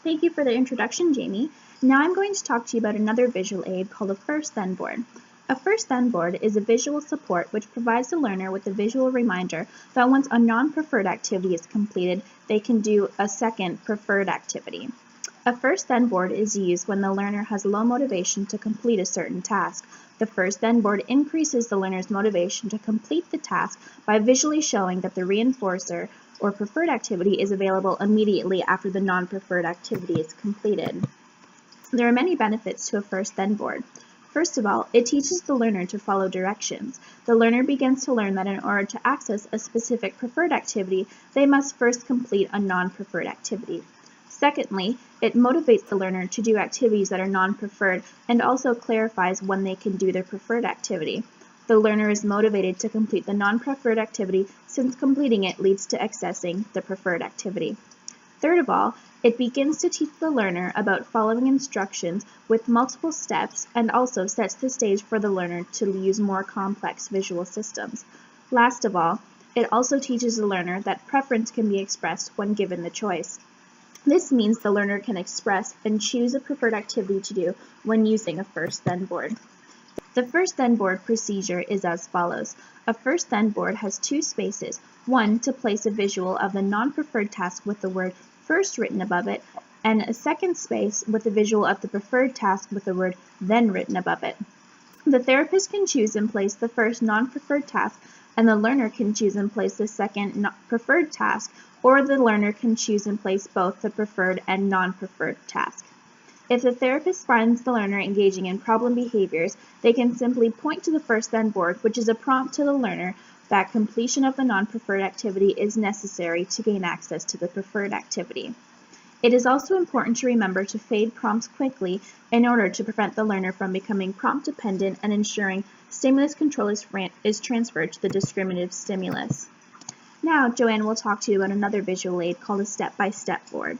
Thank you for the introduction, Jamie. Now I'm going to talk to you about another visual aid called a first-then board. A first-then board is a visual support which provides the learner with a visual reminder that once a non-preferred activity is completed, they can do a second preferred activity. A first-then board is used when the learner has low motivation to complete a certain task. The first-then board increases the learner's motivation to complete the task by visually showing that the reinforcer or preferred activity is available immediately after the non-preferred activity is completed. There are many benefits to a first-then board. First of all, it teaches the learner to follow directions. The learner begins to learn that in order to access a specific preferred activity, they must first complete a non-preferred activity. Secondly, it motivates the learner to do activities that are non-preferred and also clarifies when they can do their preferred activity. The learner is motivated to complete the non-preferred activity since completing it leads to accessing the preferred activity. Third of all, it begins to teach the learner about following instructions with multiple steps and also sets the stage for the learner to use more complex visual systems. Last of all, it also teaches the learner that preference can be expressed when given the choice. This means the learner can express and choose a preferred activity to do when using a first-then board. The first-then board procedure is as follows. A first-then board has two spaces, one to place a visual of the non-preferred task with the word first written above it, and a second space with a visual of the preferred task with the word then written above it. The therapist can choose and place the first non-preferred task, and the learner can choose and place the second preferred task, or the learner can choose and place both the preferred and non-preferred task. If the therapist finds the learner engaging in problem behaviors, they can simply point to the first-then board, which is a prompt to the learner that completion of the non-preferred activity is necessary to gain access to the preferred activity. It is also important to remember to fade prompts quickly in order to prevent the learner from becoming prompt dependent and ensuring stimulus control is transferred to the discriminative stimulus. Now, Joanne will talk to you about another visual aid called a step-by-step board.